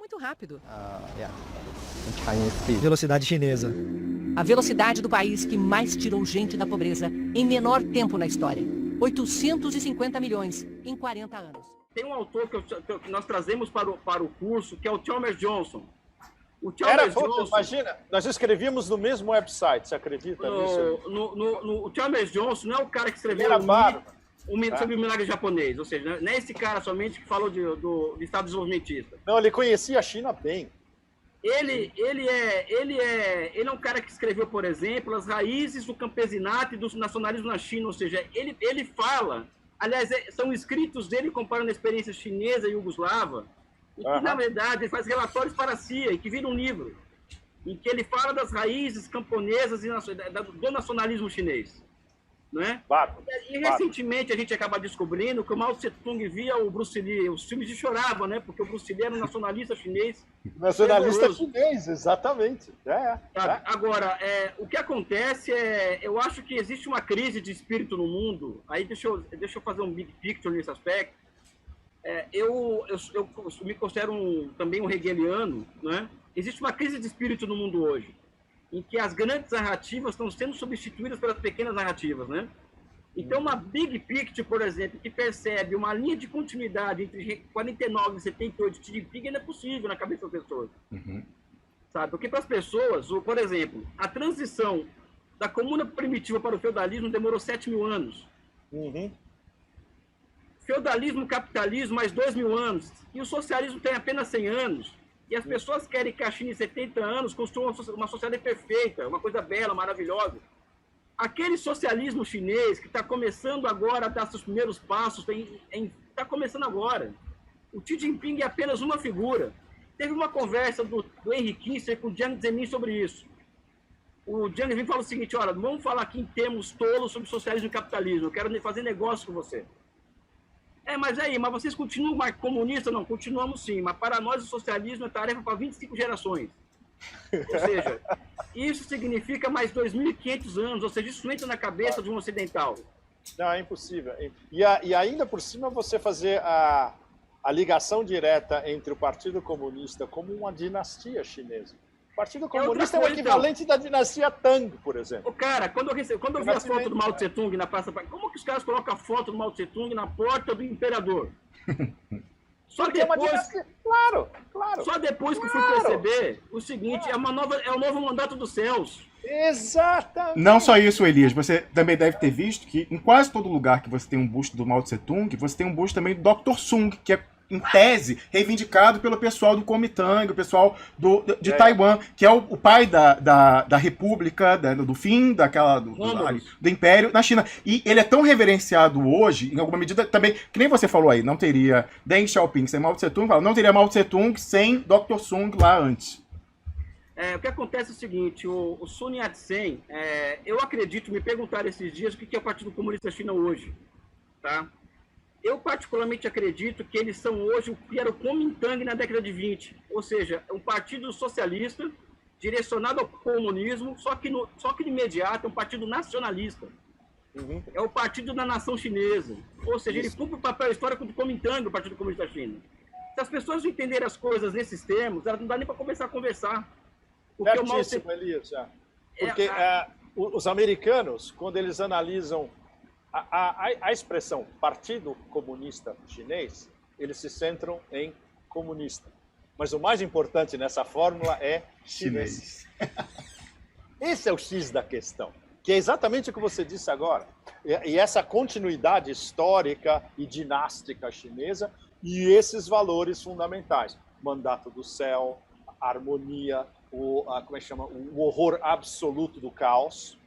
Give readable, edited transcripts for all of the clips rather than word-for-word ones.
muito rápido. Velocidade chinesa. A velocidade do país que mais tirou gente da pobreza em menor tempo na história. 850 milhões em 40 anos. Tem um autor que nós trazemos para o curso, que é o Chalmers Johnson. O Chalmers Johnson, imagina, nós escrevíamos no mesmo website, você acredita nisso? O Chalmers Johnson não é o cara que escreveu sobre o milagre japonês, ou seja, não é esse cara somente que falou do Estado desenvolvimentista. Não, ele conhecia a China bem. Ele é um cara que escreveu, por exemplo, as raízes do campesinato e do nacionalismo na China, ou seja, ele fala, aliás, são escritos dele comparando a experiência chinesa e iugoslava, e que, na verdade, ele faz relatórios para a CIA, e que vira um livro, em que ele fala das raízes camponesas e do nacionalismo chinês. Não é? E recentemente a gente acaba descobrindo que o Mao Tse-tung via o Bruce Lee, os filmes de chorava, né? Porque o Bruce Lee era um nacionalista chinês. Nacionalista chinês, exatamente. Agora, o que acontece eu acho que existe uma crise de espírito no mundo. Aí deixa eu fazer um big picture nesse aspecto. Eu me considero também um hegeliano, né? Existe uma crise de espírito no mundo hoje, em que as grandes narrativas estão sendo substituídas pelas pequenas narrativas, né? Então, uma big picture, por exemplo, que percebe uma linha de continuidade entre 49 e 78 de Xi Jinping ainda é possível na cabeça das pessoas. Sabe? Porque para as pessoas, por exemplo, a transição da comuna primitiva para o feudalismo demorou 7.000 anos. Feudalismo, capitalismo, mais 2.000 anos. E o socialismo tem apenas 100 anos. E as pessoas querem que a China, em 70 anos, construa uma sociedade perfeita, uma coisa bela, maravilhosa. Aquele socialismo chinês que está começando agora a dar seus primeiros passos, está começando agora. O Xi Jinping é apenas uma figura. Teve uma conversa do Henry Kissinger com o Jiang Zemin sobre isso. O Jiang Zemin fala o seguinte: olha, vamos falar aqui em termos tolos sobre socialismo e capitalismo, eu quero fazer negócio com você. Mas vocês continuam comunistas? Não, continuamos sim, mas para nós o socialismo é tarefa para 25 gerações. Ou seja, isso significa mais 2.500 anos, ou seja, isso entra na cabeça de um ocidental. Não, é impossível. E ainda por cima você fazer a ligação direta entre o Partido Comunista como uma dinastia chinesa. O Partido Comunista é o equivalente da dinastia Tang, por exemplo. Cara, quando eu vi a foto do Mao Tse-tung na Praça... Como que os caras colocam a foto do Mao Tse-tung na porta do imperador? Só depois... Claro. Só depois que eu fui perceber o seguinte, é o novo mandato dos céus. Exatamente. Não só isso, Elias, você também deve ter visto que em quase todo lugar que você tem um busto do Mao Tse-tung, você tem um busto também do Dr. Sung, que é, em tese, reivindicado pelo pessoal do Kuomintang, o pessoal de Taiwan, que é o pai da república, do fim do império na China. E ele é tão reverenciado hoje, em alguma medida também, que nem você falou aí, não teria Deng Xiaoping sem Mao Tse-tung, não teria Mao Tse-tung sem Dr. Sung lá antes. O que acontece é o seguinte, o Sun Yat-sen, eu acredito, me perguntaram esses dias o que é o Partido Comunista da China hoje, tá? Eu particularmente acredito que eles são hoje o que era o Kuomintang na década de 20, ou seja, um partido socialista direcionado ao comunismo, só que no imediato é um partido nacionalista. É o partido da nação chinesa, ou seja, ele cumpre o papel histórico do Kuomintang, o Partido Comunista da China. Se as pessoas não entenderem as coisas nesses termos, elas não dá nem para começar a conversar. Certíssimo, Elias. Porque os americanos, quando eles analisam a expressão Partido Comunista Chinês, eles se centram em comunista. Mas o mais importante nessa fórmula é chinês. Esse é o X da questão, que é exatamente o que você disse agora. E essa continuidade histórica e dinástica chinesa e esses valores fundamentais. Mandato do céu, a harmonia, o horror absoluto do caos,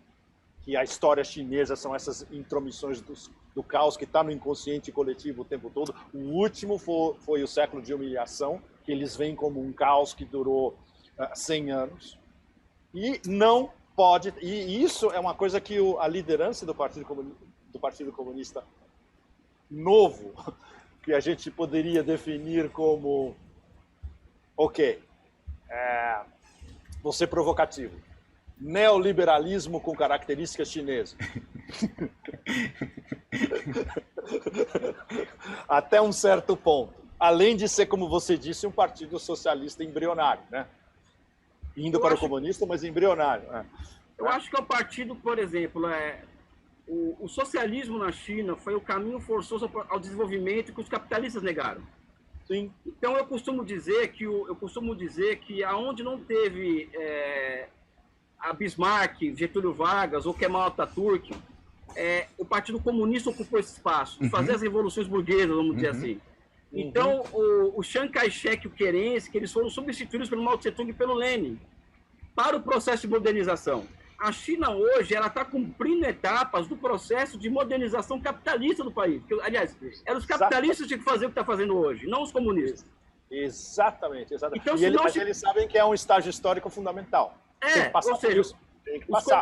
que a história chinesa são essas intromissões do caos que está no inconsciente coletivo o tempo todo. O último foi o século de humilhação, que eles veem como um caos que durou 100 anos. E não pode... E isso é uma coisa que a liderança do Partido Comunista novo, que a gente poderia definir como... vou ser provocativo. Neoliberalismo com características chinesas. Até um certo ponto. além de ser, como você disse, um partido socialista embrionário, né? Indo para o comunista, mas embrionário. Né? Eu acho que é o partido, por exemplo, o socialismo na China foi o caminho forçoso ao desenvolvimento que os capitalistas negaram. Sim. Então eu costumo dizer que aonde não teve a Bismarck, Getúlio Vargas ou Kemal Atatürk, o Partido Comunista ocupou esse espaço, de fazer as revoluções burguesas, vamos dizer assim. Então, o Chiang Kai-shek e o Kerensky, eles foram substituídos pelo Mao Tse-tung e pelo Lenin para o processo de modernização. A China hoje ela está cumprindo etapas do processo de modernização capitalista do país. Porque, aliás, eram os capitalistas que tinham que fazer o que está fazendo hoje, não os comunistas. Exatamente. Então, e eles sabem que é um estágio histórico fundamental.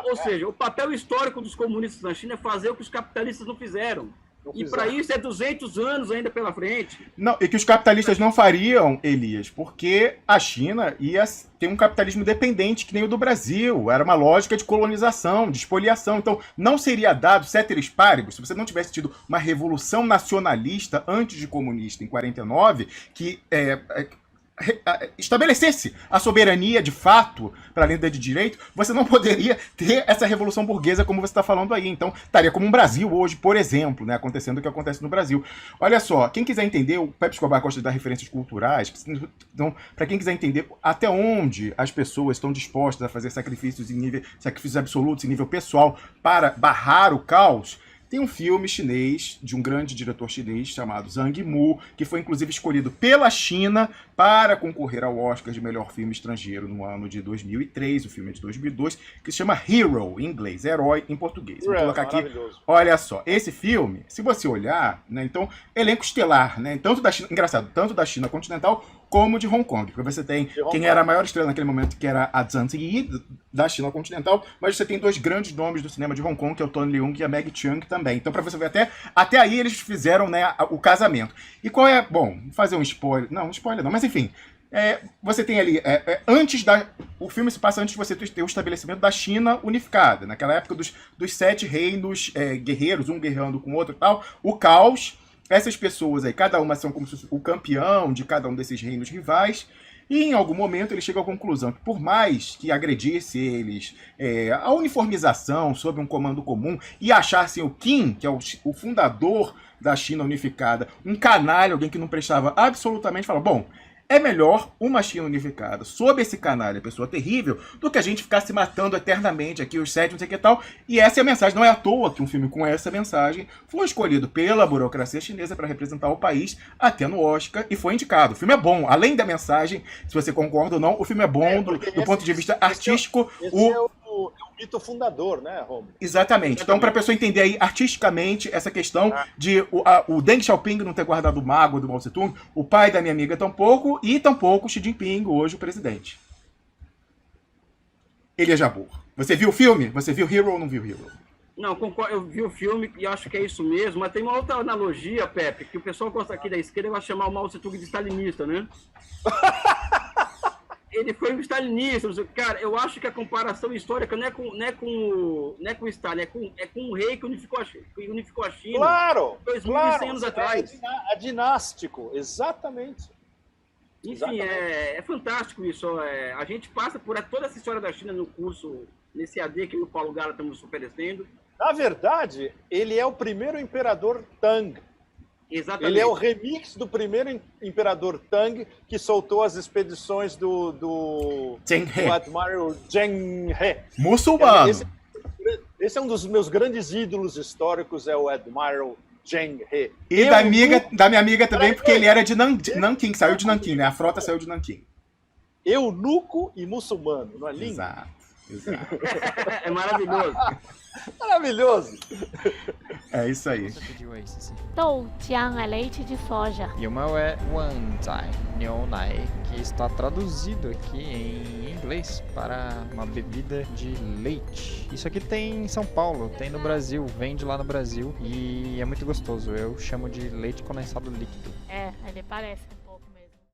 Ou seja, o papel histórico dos comunistas na China é fazer o que os capitalistas não fizeram. E para isso 200 anos ainda pela frente. Não, e que os capitalistas não fariam, Elias, porque a China ia ter um capitalismo dependente que nem o do Brasil. Era uma lógica de colonização, de expoliação. Então, não seria dado ceteris paribus se você não tivesse tido uma revolução nacionalista antes de comunista em 49, que estabelecesse a soberania de fato para a lenda de direito, você não poderia ter essa revolução burguesa como você está falando aí. Então, estaria como um Brasil hoje, por exemplo, né, acontecendo o que acontece no Brasil. Olha só, quem quiser entender, o Pepe Escobar gosta de dar referências culturais, então, para quem quiser entender até onde as pessoas estão dispostas a fazer sacrifícios absolutos em nível pessoal para barrar o caos, tem um filme chinês, de um grande diretor chinês chamado Zhang Yimou, que foi inclusive escolhido pela China para concorrer ao Oscar de melhor filme estrangeiro no ano de 2003, o filme é de 2002, que se chama Hero, em inglês, herói em português. Vou colocar aqui, olha só, esse filme, se você olhar, né, então, elenco estelar, né, tanto da China, engraçado, tanto da China continental como de Hong Kong, porque você tem quem era a maior estrela naquele momento, que era a Zhang Ziyi, da China continental, mas você tem dois grandes nomes do cinema de Hong Kong, que é o Tony Leung e a Meg Chiang também. Então, para você ver, até aí eles fizeram, né, o casamento. E qual é... Bom, fazer um spoiler... Não, spoiler não, mas enfim... você tem ali... o filme se passa antes de você ter o estabelecimento da China unificada. Naquela época dos 7 reinos guerreiros, um guerreando com o outro e tal. O caos... Essas pessoas aí, cada uma são como se fosse o campeão de cada um desses reinos rivais, e em algum momento ele chega à conclusão que por mais que agredisse eles a uniformização sob um comando comum e achassem o Qin, que é o fundador da China unificada, um canalha, alguém que não prestava absolutamente, fala, bom, é melhor uma China unificada sob esse canalha, pessoa terrível, do que a gente ficar se matando eternamente aqui, os 7, não sei o que tal. E essa é a mensagem. Não é à toa que um filme com essa mensagem foi escolhido pela burocracia chinesa para representar o país até no Oscar e foi indicado. O filme é bom. Além da mensagem, se você concorda ou não, o filme é bom do ponto de vista artístico. Esse é o mito fundador, né, Romulo? Exatamente. Então, para a pessoa entender aí artisticamente essa questão de o Deng Xiaoping não ter guardado o mago do Mao Tse-tung, o pai da minha amiga tampouco, e tampouco Xi Jinping, hoje o presidente. Elias Jabbour. Você viu o filme? Você viu Hero ou não viu Hero? Não, concordo, eu vi o filme e acho que é isso mesmo, mas tem uma outra analogia, Pepe, que o pessoal gosta aqui da esquerda vai chamar o Mao Tse-tung de stalinista, né? Ele foi um stalinista. Cara, eu acho que a comparação histórica não é com o Stalin, é com o rei que unificou a China. Claro! 2.100 anos atrás. É dinástico, exatamente. Enfim, é fantástico isso. A gente passa por toda essa história da China no curso, nesse AD que o Paulo Gala estamos oferecendo. Na verdade, ele é o primeiro imperador Tang. Exatamente. Ele é o remix do primeiro imperador Tang que soltou as expedições do Admiral Zheng He. Muçulmano. Esse é um dos meus grandes ídolos históricos, é o Admiral Zheng He. E da minha amiga também, porque ele era de Nanquim, saiu de Nanquim, né? A frota saiu de Nanquim. Eunuco e muçulmano, não é lindo? Exato. É maravilhoso. Maravilhoso. É isso aí. Doujiang é leite de soja. E o meu é Wanzai Niaonai, que está traduzido aqui em inglês para uma bebida de leite. Isso aqui tem em São Paulo, tem no Brasil, vende lá no Brasil e é muito gostoso. Eu chamo de leite condensado líquido. Ele parece.